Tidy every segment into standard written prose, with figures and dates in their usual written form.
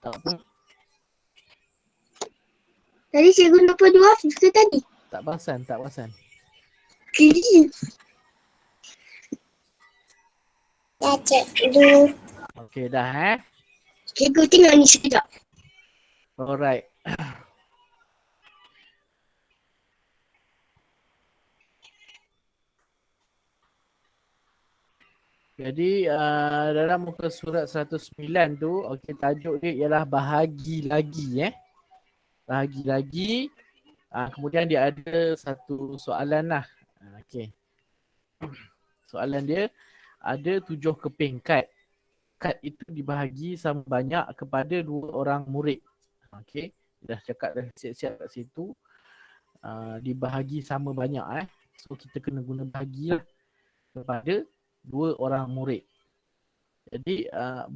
Apa? Tadi cikgu lupa dua ke tadi? Tak perasan. Kiri. Dah cek dulu. Okey dah Cikgu tengok ni sekejap. Alright. Jadi dalam muka surat 109 tu, okey, tajuk dia ialah bahagi lagi Bahagi lagi. Kemudian dia ada satu soalan lah. Okey. Soalan dia ada 7 keping kad. Kad itu dibahagi sama banyak kepada 2 orang murid. Okey. Dah cakap dah siap-siap kat situ. Dibahagi sama banyak So kita kena guna bahagilah kepada 2 orang murid. Jadi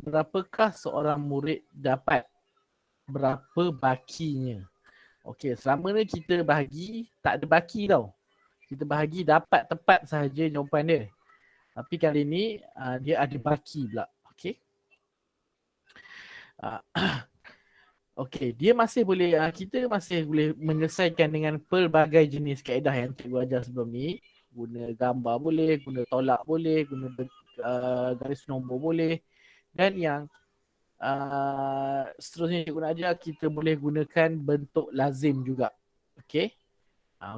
berapakah seorang murid dapat? Berapa bakinya? Okey, selama ni kita bahagi tak ada baki tau. Kita bahagi dapat tepat sahaja jawapan dia. Tapi kali ni dia ada baki pula. Okey. Okey, dia masih boleh kita masih boleh menyelesaikan dengan pelbagai jenis kaedah yang cikgu ajar sebelum ni. Guna gambar boleh, guna tolak boleh, guna garis nombor boleh. Dan yang seterusnya cikgu nak ajar, kita boleh gunakan bentuk lazim juga. Okey.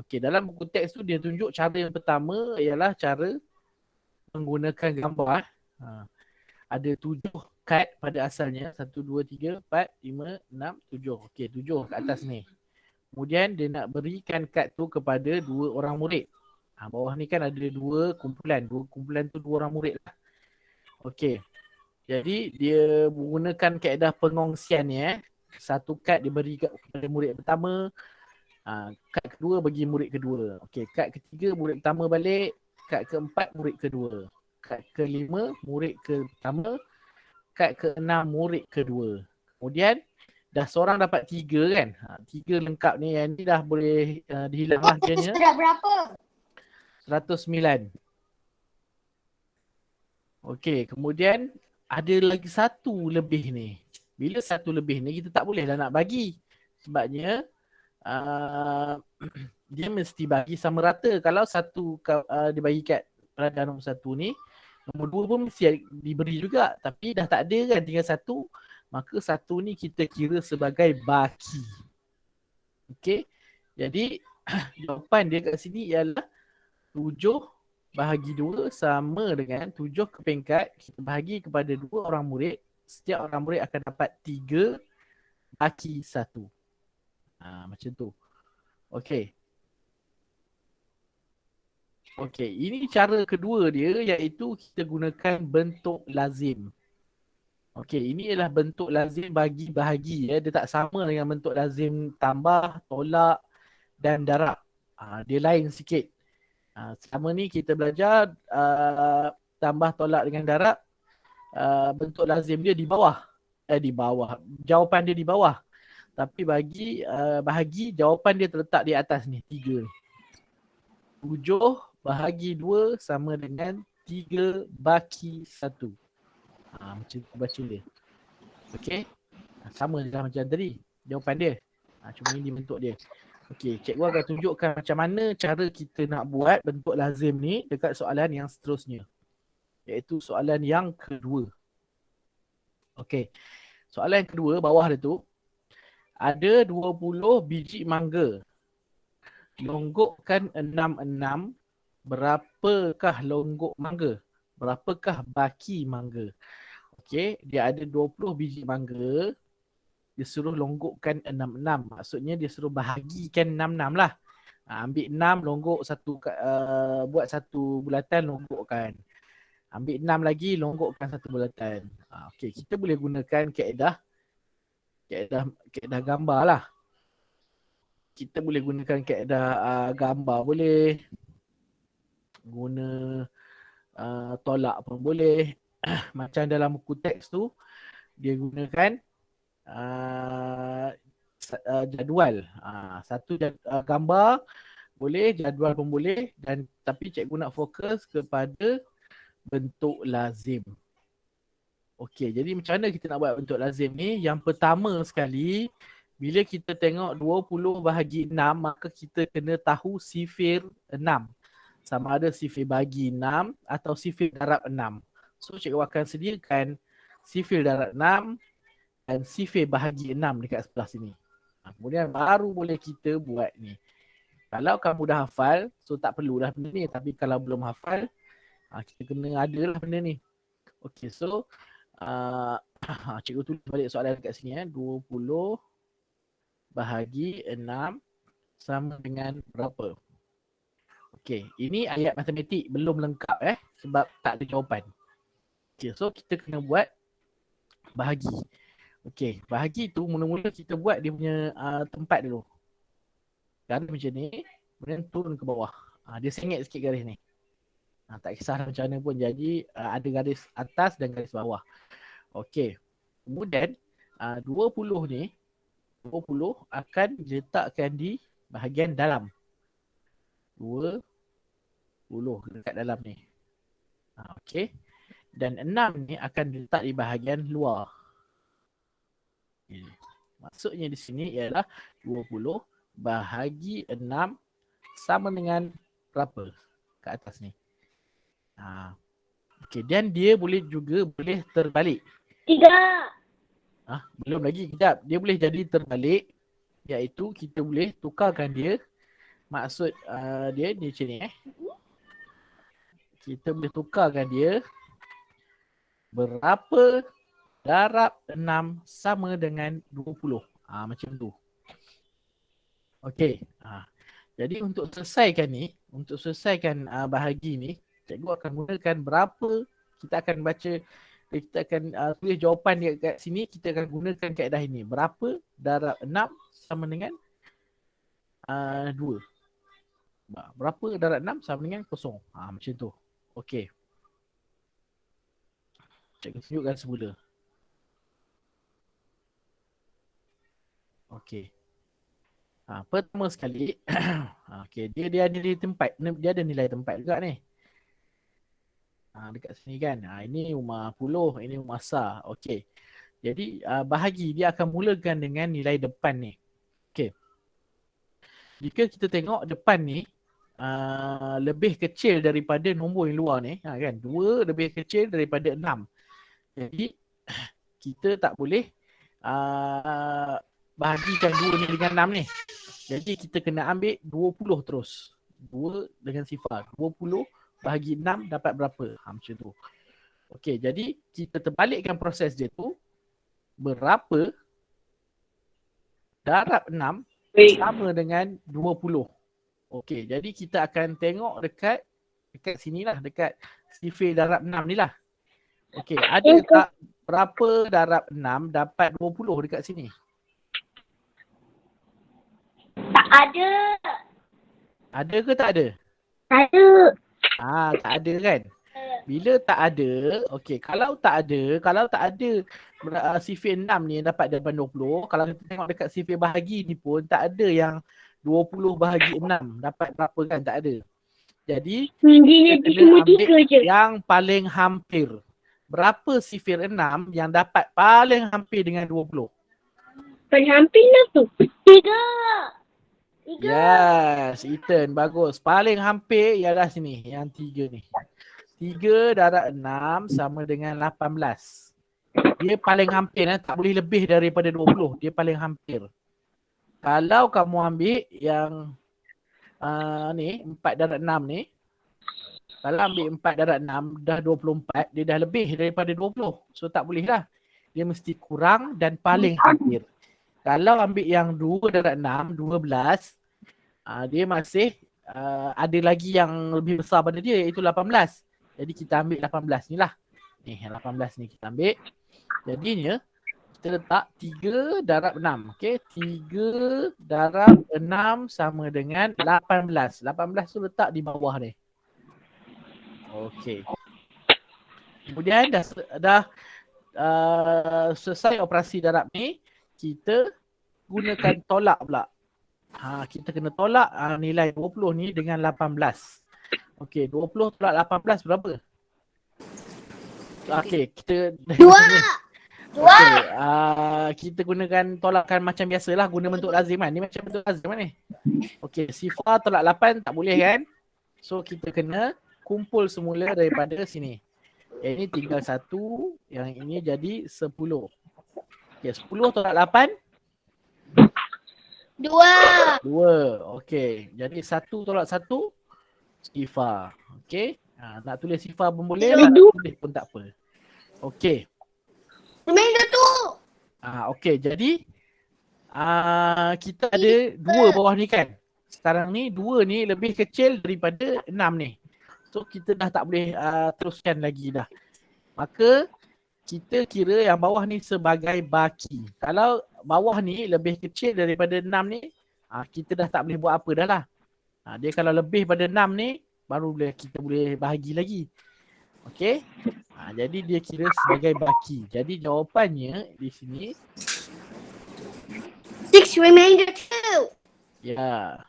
Okey, dalam buku teks tu dia tunjuk cara yang pertama ialah cara menggunakan gambar. Ada 7 kad pada asalnya. 1, 2, 3, 4, 5, 6, 7. Okey, 7 kat atas ni. Kemudian dia nak berikan kad tu kepada 2 orang murid. Bawah ni kan ada 2 kumpulan. 2 kumpulan tu 2 orang murid lah. Okey. Jadi dia menggunakan kaedah pengongsian ni Satu kad diberi kepada murid pertama. Kad kedua bagi murid kedua. Okey, kad ketiga murid pertama balik. Kad keempat murid kedua. Kad kelima murid pertama. Kad keenam murid kedua. Kemudian dah seorang dapat 3 kan. 3 lengkap ni. Yang ni dah boleh dihilang lah kiranya. Surat berapa? 109. Okey, kemudian ada lagi satu lebih ni. Bila satu lebih ni kita tak boleh lah nak bagi. Sebabnya dia mesti bagi sama rata. Kalau satu dibagi kat peragaan nombor 1 ni, nombor 2 pun mesti diberi juga. Tapi dah tak ada kan, tinggal 1. Maka 1 ni kita kira sebagai baki. Okey. Jadi jawapan dia kat sini ialah 7 bahagi 2 sama dengan 7 keping kad kita bahagi kepada 2 orang murid. Setiap orang murid akan dapat 3 baki 1. Macam tu. Okey. Okey, ini cara kedua dia iaitu kita gunakan bentuk lazim. Okey, ini ialah bentuk lazim bagi bahagi Dia tak sama dengan bentuk lazim tambah, tolak dan darab. Dia lain sikit. Selama ni kita belajar tambah, tolak dengan darab. Bentuk lazim dia di bawah. Jawapan dia di bawah. Tapi bagi bahagi, jawapan dia terletak di atas ni, 3 ni. 7 bahagi 2 sama dengan 3 baki 1. Macam tu baca dia. Okey. Sama je lah macam tadi. Jawapan dia. Cuma ini bentuk dia. Okey, cikgu akan tunjukkan macam mana cara kita nak buat bentuk lazim ni dekat soalan yang seterusnya. Iaitu soalan yang kedua. Okey. Soalan yang kedua, bawah dia tu. Ada 20 biji mangga. Longgokkan 6. Berapakah longgok mangga? Berapakah baki mangga? Okey, dia ada 20 biji mangga. Dia suruh longgokkan 6. Maksudnya dia suruh bahagikan 6 lah. Ambil 6, longgok satu, buat satu bulatan, longgokkan. Ambil 6 lagi, longgokkan satu bulatan. Okey, kita boleh gunakan kaedah gambar lah. Kita boleh gunakan kaedah gambar boleh. Guna tolak pun boleh. Macam dalam buku teks tu, dia gunakan jadual. Satu gambar boleh, jadual pun boleh, dan tapi cikgu nak fokus kepada bentuk lazim. Okey, jadi macam mana kita nak buat bentuk lazim ni? Yang pertama sekali, bila kita tengok 20 bahagi 6, maka kita kena tahu sifir 6. Sama ada sifir bahagi 6 atau sifir darab 6. So, cikgu akan sediakan sifir darab 6 dan sifir bahagi 6 dekat sebelah sini. Kemudian baru boleh kita buat ni. Kalau kamu dah hafal, so tak perlulah benda ni. Tapi kalau belum hafal, kita kena adalah benda ni. Okey, so cikgu tulis balik soalan dekat sini 20 bahagi 6 sama dengan berapa? Okey, ini ayat matematik belum lengkap sebab tak ada jawapan. Okey, so kita kena buat bahagi. Okey, bahagi tu mula-mula kita buat dia punya tempat dulu. Garis macam ni, kemudian turun ke bawah. Dia sengit sikit garis ni. Tak kisah macam mana pun, jadi ada garis atas dan garis bawah. Okey. Kemudian 20 ni 20 akan diletakkan di bahagian dalam. 20 dekat dalam ni. Okey. Dan 6 ni akan diletak di bahagian luar. Maksudnya di sini ialah 20 bahagi 6 sama dengan berapa kat atas ni. Okey, dan dia boleh terbalik. 3. Belum lagi, kejap. Dia boleh jadi terbalik, iaitu kita boleh tukarkan dia. Maksud dia macam ni Kita boleh tukarkan dia. Berapa darab 6 sama dengan 20. Macam tu. Okey. Jadi untuk selesaikan bahagi ni, cikgu akan gunakan berapa, kita akan baca, kita akan tulis jawapan dia kat sini, kita akan gunakan kaedah ini. Berapa darab 6 sama dengan 2. Berapa darab 6 sama dengan 0. Macam tu. Okey. Cikgu tunjukkan semula. Okey. Pertama sekali, okey, dia ada nilai tempat juga ni. Dekat sini kan. Ini rumah puluh, ini rumah sah. Okey. Jadi bahagi dia akan mulakan dengan nilai depan ni. Okey. Jika kita tengok depan ni lebih kecil daripada nombor yang luar ni, kan? 2 lebih kecil daripada 6. Jadi kita tak boleh bahagikan 2 ni dengan 6 ni. Jadi kita kena ambil 20 terus. 2 dengan sifar. 20 bahagi 6 dapat berapa? Macam tu. Okey, jadi kita terbalikkan proses dia tu. Berapa darab 6 sama dengan 20. Okey, jadi kita akan tengok dekat sini lah. Dekat sifir darab 6 ni lah. Okey, ada tak berapa darab 6 dapat 20 dekat sini? Tak ada. Ada ke tak ada? Ada. Tak ada kan? Bila tak ada, okey, kalau tak ada sifir 6 ni dapat dapat 20, kalau kita tengok dekat sifir bahagi ni pun tak ada yang 20 bahagi 6 dapat berapa kan? Tak ada. Jadi, kita kena ambil yang paling hampir. Berapa sifir 6 yang dapat paling hampir dengan 20? Paling hampir lah tu. 3. Yes, Ethan, bagus. Paling hampir ialah sini, yang 3 ni. 3 darab 6 sama dengan 18. Dia paling hampir, tak boleh lebih daripada 20. Dia paling hampir. Kalau kamu ambil yang ni, 4 darab 6 ni. Kalau ambil 4 darab 6, dah 24, dia dah lebih daripada 20. So tak boleh lah. Dia mesti kurang dan paling hampir. Kalau ambil yang 2 darab 6, 12, dia masih ada lagi yang lebih besar pada dia, iaitu 18. Jadi kita ambil 18 ni lah. Ni, 18 ni kita ambil. Jadinya, kita letak 3 darab 6. Okay, 3 darab 6 sama dengan 18. 18 tu letak di bawah ni. Okay. Kemudian dah selesai operasi darab ni, kita gunakan tolak pula. Kita kena tolak nilai 20 ni dengan 18. Okey, 20 tolak 18 berapa? Okey, kita Dua. Okey, kita gunakan tolakan macam biasalah, guna bentuk lazim kan. Ni macam bentuk lazim kan ni. Okey, sifar tolak 8 tak boleh kan? So kita kena kumpul semula daripada sini. Yang ini tinggal 1, yang ini jadi 10. Okey, 10 tolak 8? 2. 2. Okey, jadi 1 tolak 1 sifar. Okey. Nak tulis sifar pun boleh, tak nak tulis pun tak apa. Okey. Nombor 1. Okey, jadi kita ada 2 bawah ni kan. Sekarang ni 2 ni lebih kecil daripada 6 ni. So kita dah tak boleh teruskan lagi dah. Maka kita kira yang bawah ni sebagai baki. Kalau bawah ni lebih kecil daripada 6 ni, kita dah tak boleh buat apa dah lah. Dia kalau lebih pada 6 ni, baru kita boleh bahagi lagi. Okey. Jadi dia kira sebagai baki. Jadi jawapannya di sini 6 remainder 2. ya.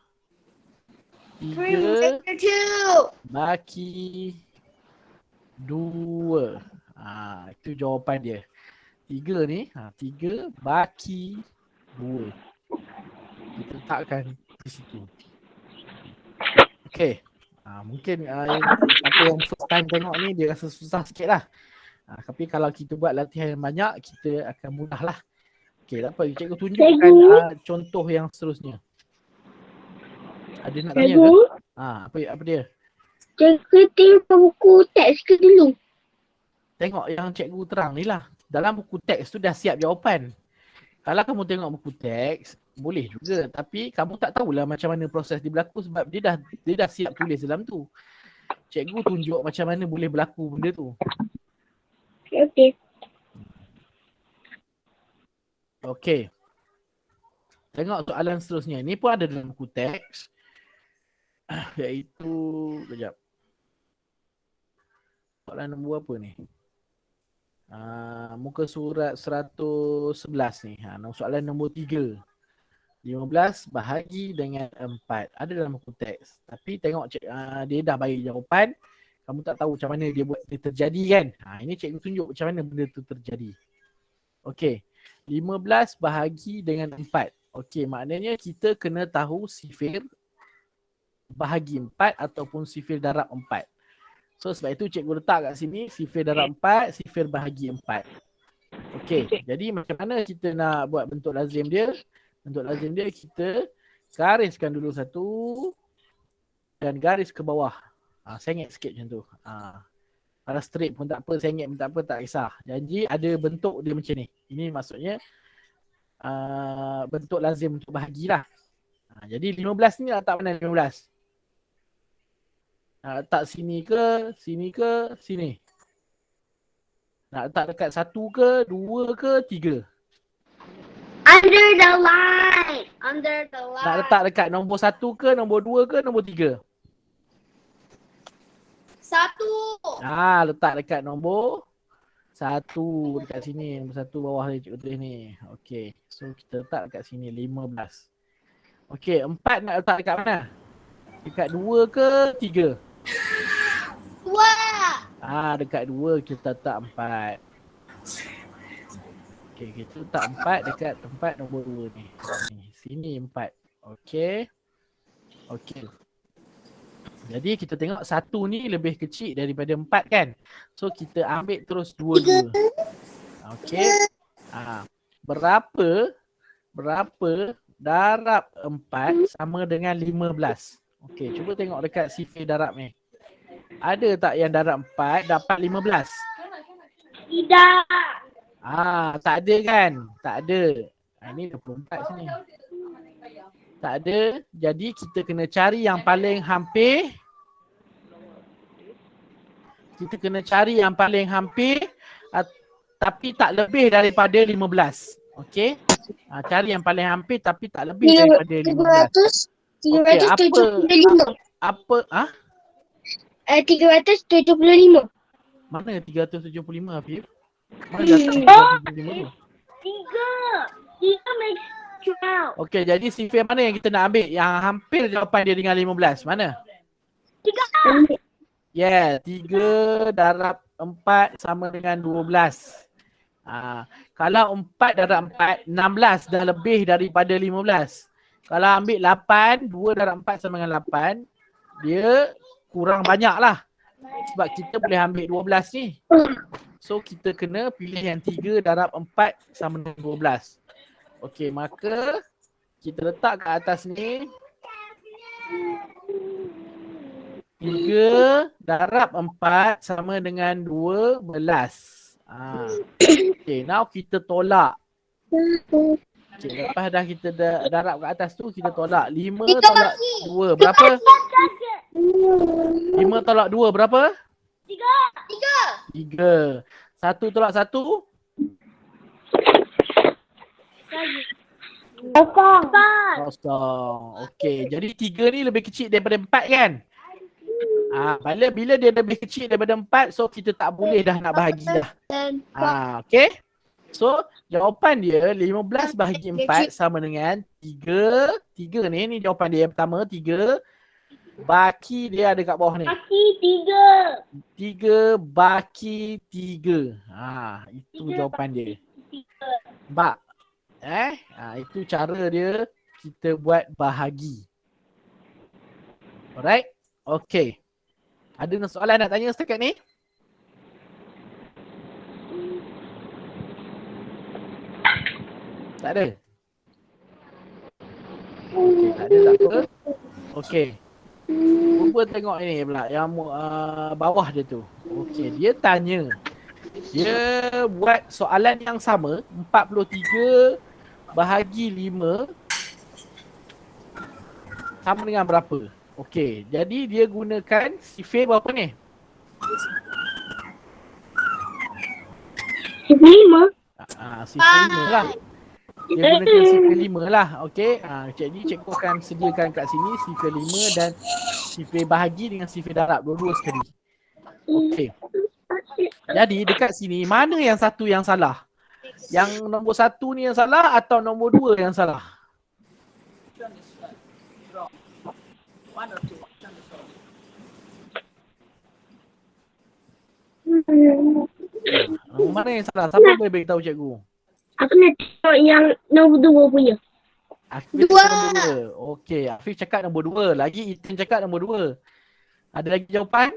3 3 remainder 2. baki 2. Itu jawapan dia. 3 ni, 3 baki 2. Kita letakkan di situ. Okey. Mungkin siapa yang first time tengok ni dia rasa susah sikit lah. Tapi kalau kita buat latihan yang banyak, kita akan mudah lah. Okey, tak apa. Cikgu tunjukkan contoh yang seterusnya. Ada nak tanya ke? Apa dia? Cikgu tengok buku teks ke dulu? Tengok yang cikgu terang ni lah. Dalam buku teks tu dah siap jawapan. Kalau kamu tengok buku teks, boleh juga. Tapi kamu tak tahulah macam mana proses dia berlaku sebab dia dah siap tulis dalam tu. Cikgu tunjuk macam mana boleh berlaku benda tu. Okey. Okey. Tengok soalan seterusnya. Ni pun ada dalam buku teks. Iaitu, kejap. Soalan nombor apa ni? Muka surat 111 ni. Soalan nombor 3. 15 bahagi dengan 4. Ada dalam buku teks. Tapi tengok dia dah bagi jawapan. Kamu tak tahu macam mana dia buat dia terjadi kan. Ini cikgu tunjuk macam mana benda tu terjadi. Okey. 15 bahagi dengan 4. Okey, maknanya kita kena tahu sifir bahagi 4 ataupun sifir darab 4. So sebab itu cikgu letak kat sini sifir darab 4, sifir bahagi 4. Okey, jadi macam mana kita nak buat bentuk lazim dia? Bentuk lazim dia kita gariskan dulu satu dan garis ke bawah. Sengit sikit macam tu. Kalau straight pun tak apa, sengit pun tak apa, tak kisah. Jadi ada bentuk dia macam ni. Ini maksudnya bentuk lazim untuk bahagilah. Jadi 15 ni letak mana 15? Nak letak sini ke, sini ke, sini. Nak letak dekat 1 ke, 2 ke, 3? Under the line. Under the line. Nak letak dekat nombor 1 ke, nombor 2 ke, nombor 3? 1. Letak dekat nombor 1 dekat sini. Nombor 1 bawah dia cikgu tulis ni. Okey. So kita letak dekat sini 15. Okey, 4 nak letak dekat mana? Dekat 2 ke 3? 2. Dekat 2 kita letak 4. Okey, kita letak 4 dekat tempat nombor 2 ni. Sini 4. Okey. Okey. Jadi kita tengok 1 ni lebih kecil daripada 4 kan? So kita ambil terus 2-2. Okey. Berapa darab 4 sama dengan 15? Okey, cuba tengok dekat sifir darab ni. Ada tak yang darab 4 dapat 15? Tidak. Tak ada kan? Tak ada. Ini 24 sini. Tak ada. Jadi kita kena cari yang paling hampir. Kita kena cari yang paling hampir tapi tak lebih daripada 15. Okey? Cari yang paling hampir tapi tak lebih daripada 15. 375. Apa? 375. Mana 375 Afif? Mana datang 375 tu? 3 makes 12. Okey, jadi sifir mana yang kita nak ambil? Yang hampir jawapan dia dengan 15. Mana? 3. Yeah, 3 darab 4 sama dengan 12. Kalau 4 darab 4, 16 dah lebih daripada 15. Kalau ambil 8, 2 darab 4 sama dengan 8, dia kurang banyak lah. Sebab kita boleh ambil 12 ni. So kita kena pilih yang 3 darab 4 sama dengan 12. Okey, maka kita letak kat atas ni 3 darab 4 sama dengan 12. Okay, now kita tolak. Okay, lepas dah kita darab kat atas tu, kita tolak. 5 tolak 2 berapa? 5 tolak 2 berapa? 3. 1 tolak 1? Kosong. Okey, jadi 3 ni lebih kecil daripada 4 kan? Bila dia lebih kecil daripada 4, so kita tak boleh dah nak bahagi dah. Okey. So, jawapan dia 15 bahagi 4 sama dengan 3. 3 ni jawapan dia yang pertama, 3. Baki dia ada kat bawah ni. Baki 3 baki 3. Itu jawapan dia. Nampak? Itu cara dia kita buat bahagi. Alright? Okay. Ada soalan nak tanya setakat ni? Tak ada? Okay, tak ada tak apa. Okay. Cuba tengok ini pula yang bawah dia tu. Okay, dia tanya. Dia buat soalan yang sama. 43 bahagi 5 sama dengan berapa? Okey, jadi dia gunakan sifir berapa ni? Sifir 5. Sifir 5 lah. Dia gunakan sifir 5 lah. Okey, cikgu akan sediakan kat sini sifir 5 dan sifir bahagi dengan sifir darab. Dua-dua sekali. Okey. Jadi dekat sini, mana yang satu yang salah? Yang nombor 1 ni yang salah atau nombor 2 yang salah? Nombor mana yang salah? Siapa boleh beritahu cikgu? Aku nak tengok yang nombor 2 punya. Afif cakap nombor 2. Okey, Afif cakap nombor 2. Lagi Ethan cakap nombor 2. Ada lagi jawapan?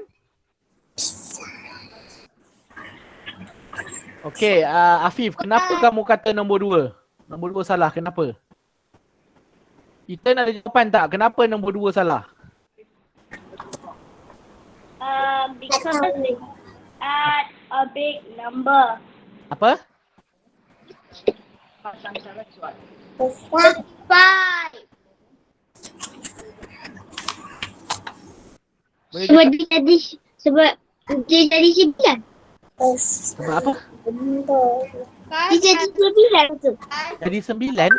Okey, Afif, kenapa kamu kata nombor 2? Nombor 2 salah, kenapa? Ethan ada jawapan tak? Kenapa nombor 2 salah? Because add a big number. Apa? 5. Sebab dia jadi 9. Sebab apa? Dia jadi 9 tu. Jadi 9?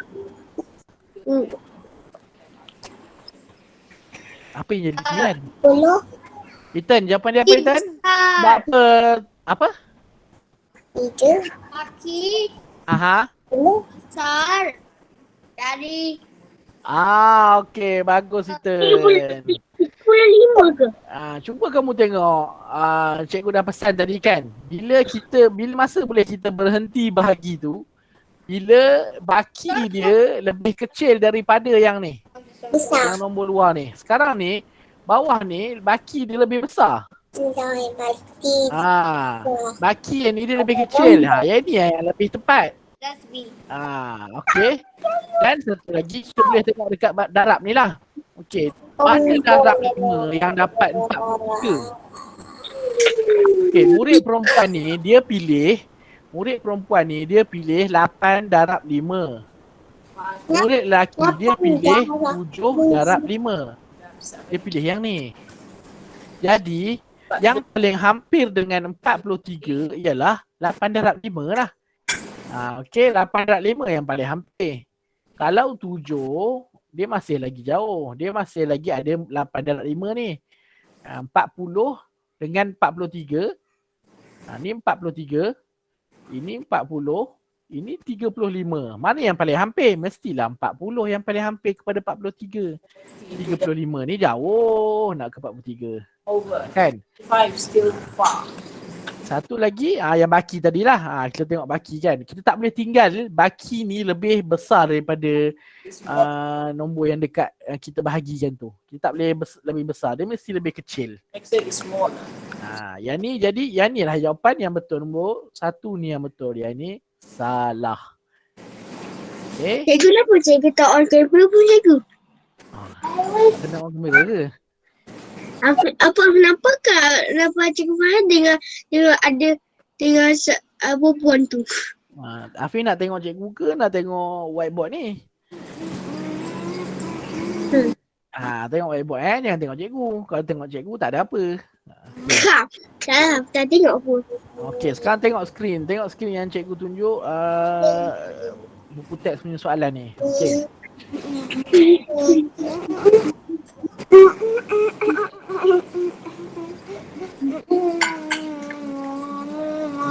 Apa yang jadi 9? Ethan, jawapan dia apa Ethan? Sebab apa? Apa? 3 baki Aha. 10 besar. Jadi Okey, bagus Ethan. 5 ke? Cuba kamu tengok. Cikgu dah pesan tadi kan. Bila masa boleh kita berhenti bahagi tu, bila baki dia lebih kecil daripada yang ni. Besar. Yang nombor luar ni. Sekarang ni, bawah ni baki dia lebih besar. Baki yang ni dia lebih kecil. Yang ni yang lebih tepat. That's B. Okey. Dan satu lagi kita boleh tengok dekat darab ni lah. Okey. Mana darab 5 yang dapat 43? Okey, murid perempuan ni dia pilih 8 darab 5. Murid lelaki dia pilih 7 darab 5. Dia pilih yang ni. Jadi, yang paling hampir dengan 43 ialah 8 darab 5 lah. Okey, 8 darab 5 yang paling hampir. Kalau 7, dia masih lagi jauh. Dia masih lagi ada 8 darab 5 ni. 40 dengan 43. Ni 43. Ini 40. Ini 35. Mana yang paling hampir? Mestilah 40 yang paling hampir kepada 43. 35 ni jauh nak ke 43. Over. Kan? 5 still far. Satu lagi yang baki tadilah. Kita tengok baki kan. Kita tak boleh tinggal baki ni lebih besar daripada nombor yang dekat kita bahagikan tu. Kita tak boleh lebih besar. Dia mesti lebih kecil. Excel is small. Yang ni jadi yang ni lah jawapan yang betul. Nombor 1 ni yang betul. Yang ni salah. Okay. Cikgu kenapa cikgu tak on kamera pun cikgu? Kena on kamera ke? Kenapa cikgu Farhan tengok ada perempuan tu? Afi nak tengok cikgu ke nak tengok whiteboard ni? Tengok whiteboard jangan tengok cikgu. Kalau tengok cikgu tak ada apa. Tak tengok pun. Okey, sekarang tengok skrin. Tengok skrin yang cikgu tunjuk buku teks punya soalan ni. Okey.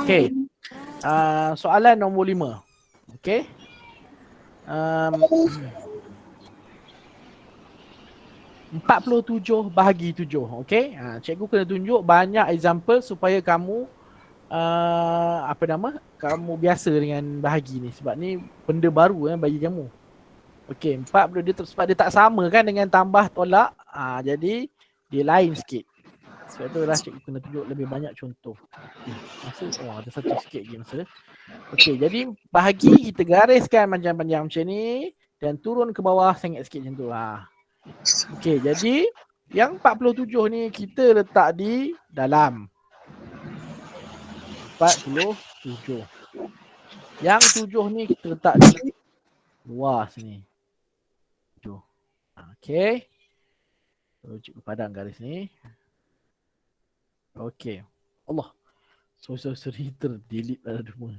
Okey. Soalan nombor 5. Okey. 47 bahagi 7. Okey. Cikgu kena tunjuk banyak example supaya kamu kamu biasa dengan bahagi ni. Sebab ni benda baru bagi kamu. Okey, 40 sebab dia tak sama kan dengan tambah tolak. Jadi dia lain sikit. Sebab tu lah cikgu kena tunjuk lebih banyak contoh. Ada satu sikit lagi masa. Okey, jadi bahagi kita gariskan panjang-panjang macam ni dan turun ke bawah sengit sikit macam tu. Okey, jadi yang 47 ni kita letak di dalam 47. Yang 7 ni kita letak di luar sini. 7. Okey. Cikgu padang garis ni. Okey. Allah. Sorry terdelete pada semua.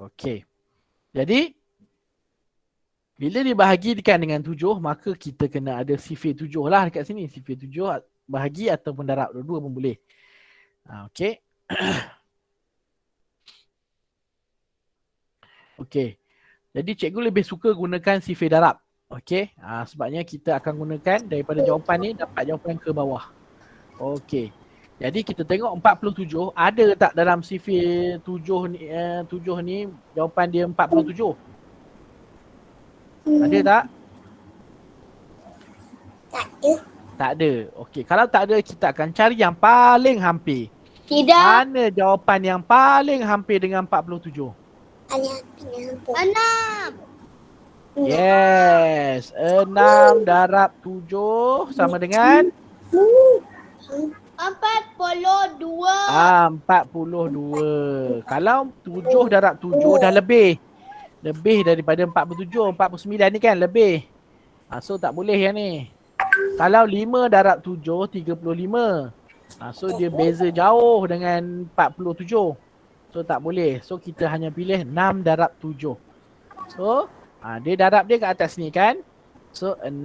Okey. Jadi bila dibahagikan dengan 7, maka kita kena ada sifir 7 lah dekat sini. Sifir 7 bahagi ataupun darab, dua-dua pun boleh. Okey. Okey. Jadi cikgu lebih suka gunakan sifir darab. Okey. Sebabnya kita akan gunakan daripada jawapan ni dapat jawapan ke bawah. Okey. Jadi kita tengok 47 ada tak dalam sifir 7 ni 7 ni jawapan dia 47. Ada tak? Tak ada. Tak ada. Okey, kalau tak ada kita akan cari yang paling hampir. Tidak. Mana jawapan yang paling hampir dengan 47? 6. Yes, 6 darab 7 sama dengan 42. 42. Kalau 7 darab 7 dah lebih. Lebih daripada 47, 49 ni kan lebih. So tak boleh yang ni. Kalau 5 darab 7, 35. So dia beza jauh dengan 47. So tak boleh. So kita hanya pilih 6 darab 7. So dia darab dia kat atas ni kan. So 6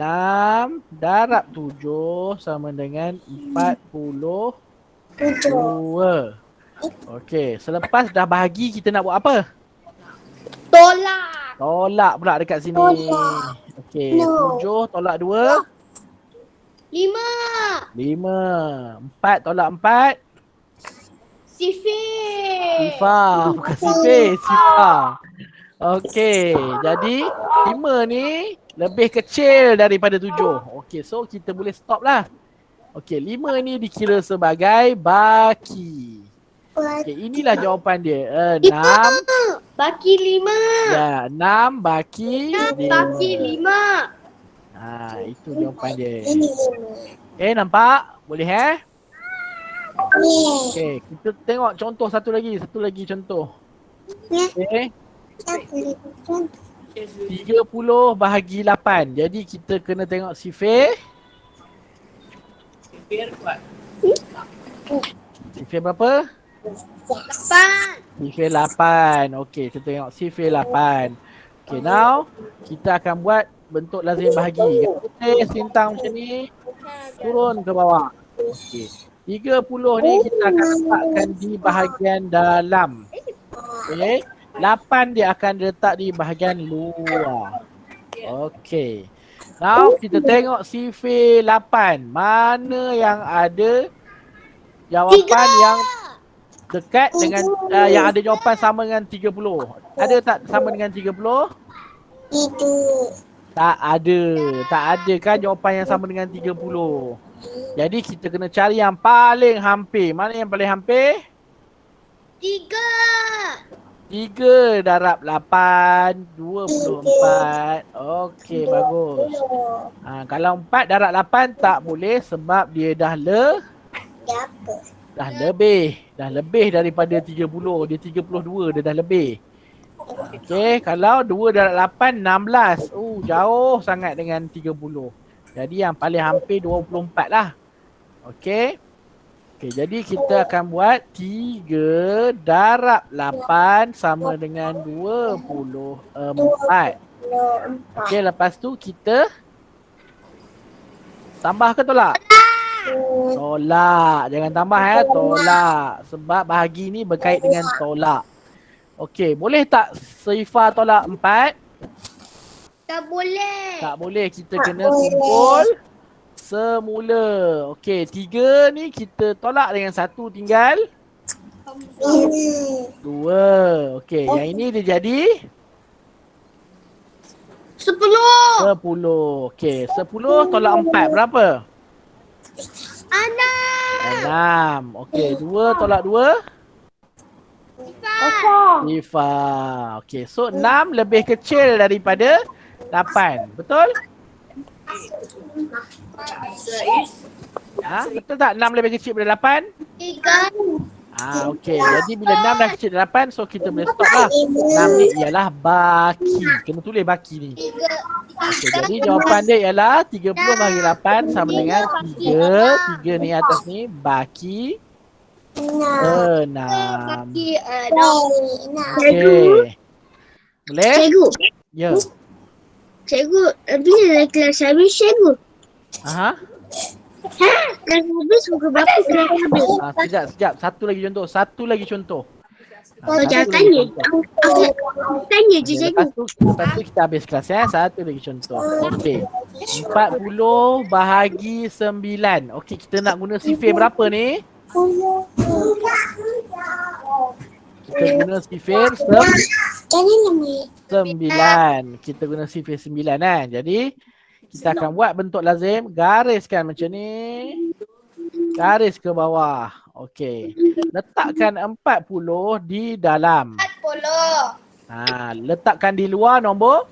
darab 7 sama dengan 42. Okey, selepas dah bahagi kita nak buat apa? Tolak. Tolak pula dekat sini. Okey, 7 tolak 2. 5. 5. 4 tolak 4. Sifir. Sifar. Bukan sifir. Sifar. Okey. Jadi 5 ni lebih kecil daripada 7. Okey. So kita boleh stop lah. Okey. 5 ni dikira sebagai baki. Okey. Inilah jawapan dia. 6. Baki 5. Ya. 6 baki 5. Baki 5. Itu jawapan dia. Nampak? Boleh Okey, kita tengok contoh satu lagi contoh. Okey. 30 bahagi 8. Jadi kita kena tengok sifir. Sifir berapa? 8. Sifir 8. Okey, kita tengok sifir 8. Okey, now kita akan buat bentuk lazim bahagi. Putih sintang macam ni. Turun ke bawah. Okey. 30 ni kita akan letakkan di bahagian dalam. Okey. 8 dia akan letak di bahagian luar. Okey. Now kita tengok sifir 8. Mana yang ada jawapan yang dekat dengan yang ada jawapan sama dengan 30? Ada tak sama dengan 30? Tak ada. Tak ada kan jawapan yang sama dengan 30. Jadi kita kena cari yang paling hampir. Mana yang paling hampir? 3. 3 darab 8, 24. Okey, bagus. Kalau 4 darab 8 tak boleh sebab dia dah lebih. Dah lebih daripada 30. Dia 32, dia dah lebih. Okey, kalau 2 darab 8, 16. Jauh sangat dengan 30. Jadi yang paling hampir 24 lah. Okey. Okey, jadi kita akan buat 3 darab 8 sama dengan 24. Okey, lepas tu kita tambah ke tolak? Tolak. Jangan tambah ya, tolak. Sebab bahagi ni berkait dengan tolak. Okey, boleh tak Saifah tolak 4? Tak boleh. Tak boleh, kita kena kumpul semula. Okey, 3 ni kita tolak dengan 1 tinggal 2. Okey, yang ini dia jadi 10. 10. Okey, 10 tolak 4 berapa? 6. 6. Okey, 2 tolak 2? 5. Okey, so 6 lebih kecil daripada 8. Betul? Betul tak 6 lebih kecil daripada 8? 3. Okey. Jadi bila 6 dah kecil dari 8, so kita boleh stop lah. 6 ni ialah baki. Kena tulis baki ni. Okey, jadi jawapan dia ialah 30 bagi 8 sama dengan 3. 3 ni atas ni baki 6. Okey. Boleh? Cikgu. Ya. Cikgu, bila kelas habis cikgu? Aha. Kelas habis pukul berapa kelas habis? Sekejap. Satu lagi contoh. Jangan tanya. Aku tanya je cikgu. Lepas tu kita habis kelas ya. Satu lagi contoh. Okey. 40 bahagi 9. Okey, kita nak guna sifir berapa ni? Kita guna sifir 9. Kita guna sifir 9 kan. Jadi kita akan buat bentuk lazim. Gariskan macam ni. Garis ke bawah. Okey. Letakkan 40 di dalam. 40. Letakkan di luar nombor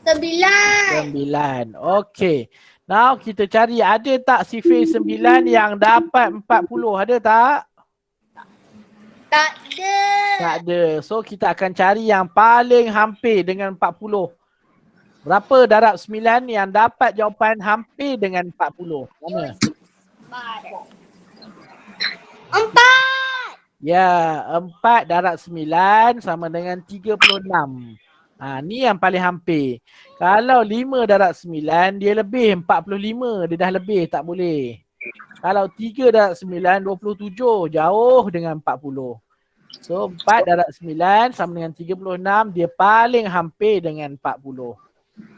9. 9. Okey. Now kita cari ada tak sifir 9 yang dapat 40? Ada tak? Tak ada. Tak ada. So kita akan cari yang paling hampir dengan 40. Berapa darab 9 yang dapat jawapan hampir dengan 40? Mana? 4. Ya, 4 darab 9 sama dengan 36. Ni yang paling hampir. Kalau 5 darab 9 dia lebih 45. Dia dah lebih, tak boleh. Kalau 3 darab 9 27. Jauh dengan 40. So 4 darab 9 sama dengan 36. Dia paling hampir dengan 40.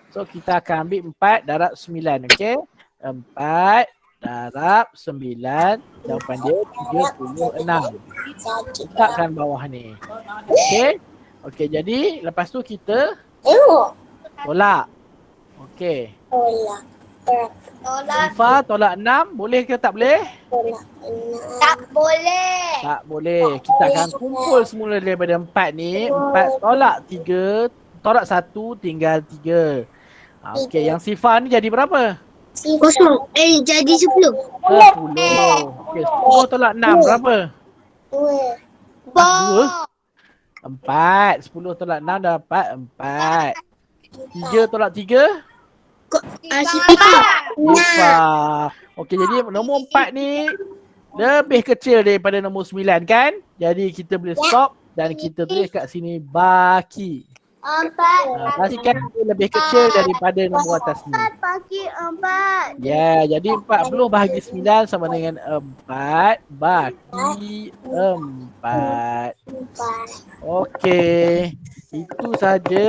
So kita akan ambil 4 darab 9. Okay. 4 darab 9. Jawapan dia 36. Letakkan bawah ni. Okay. Okay, jadi lepas tu kita tolak. Okay. Sifa tolak 6. Boleh ke tak boleh? Tak boleh. Tak boleh. Kita akan kumpul semula daripada 4 ni. 4 tolak 3. Tolak 1 tinggal 3. Okay, yang Sifa ni jadi berapa? 0. Jadi 10. 10. Okay, 10 tolak 6 berapa? 2. 4. 10 tolak 6 dapat 4. 3 tolak 3? Sifa. Okey, jadi nombor 4 ni lebih kecil daripada nombor 9 kan? Jadi kita boleh stop dan kita tulis kat sini baki. 4. Pastikan dia lebih kecil daripada nombor atas ni. Bagi 4. Ya, jadi 40 bahagi 9 sama dengan 4 bagi 4. Okey. Itu saja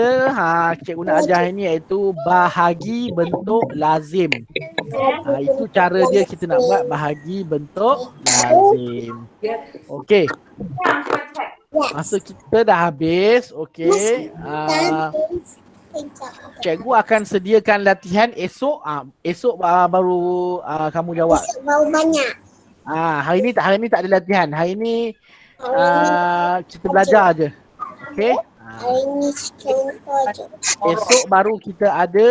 cikgu nak ajar ini iaitu bahagi bentuk lazim. Itu cara dia kita nak buat bahagi bentuk lazim. Okey. Masa kita dah habis, okey. Cikgu akan sediakan latihan esok. Esok baru kamu jawab. Bau banyak. Hari ni tak ada latihan. Hari ni kita belajar je. Okey. Hari ini contoh je. Esok baru kita ada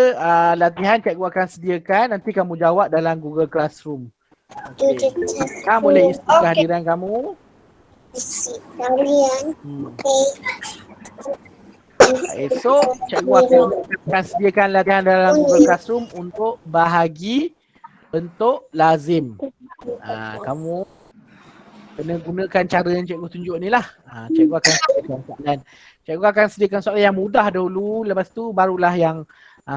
latihan cikgu akan sediakan. Nanti kamu jawab dalam Google Classroom. Okay. Kamu boleh isi kehadiran kamu. Isi kalian. Okey. Esok cikgu akan sediakan latihan dalam Google Classroom untuk bahagi bentuk lazim. Kamu kena gunakan cara yang cikgu tunjuk ni lah. Cikgu akan sediakan soalan. Cikgu akan sediakan soalan yang mudah dahulu. Lepas tu barulah yang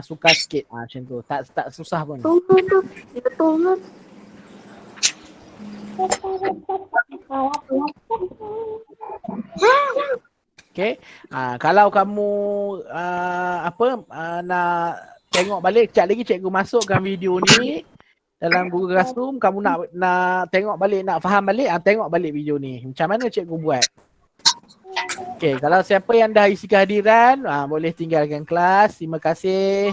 sukar sikit. Macam tu. Tak susah pun. Okay. Kalau kamu nak tengok balik kejap lagi cikgu masukkan video ni dalam Google Classroom. Kamu nak tengok balik, nak faham balik, tengok balik video ni. Macam mana cikgu buat. Okay, kalau siapa yang dah isi kehadiran, boleh tinggalkan kelas. Terima kasih.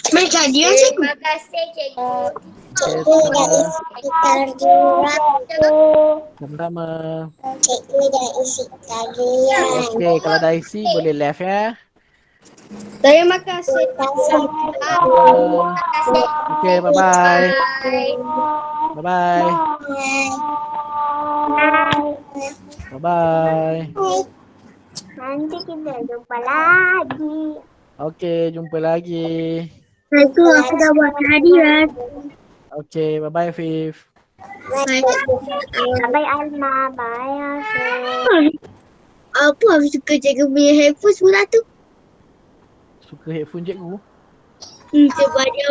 Terima kasih, cikgu. Cikgu dah isi kehadiran. Sama-sama. Cikgu dah isi kehadiran. Okay, kalau dah isi boleh left ya. Terima kasih. Okay, bye-bye. Bye-bye. Bye-bye. Nanti kita jumpa lagi. Okay, jumpa lagi. Aku dah buat kehadiran. Okay, bye-bye Fif. Bye Alma. Bye Afif. Apa Afif suka cikgu punya headphone sebelah tu? Suka headphone cikgu? Sebab dia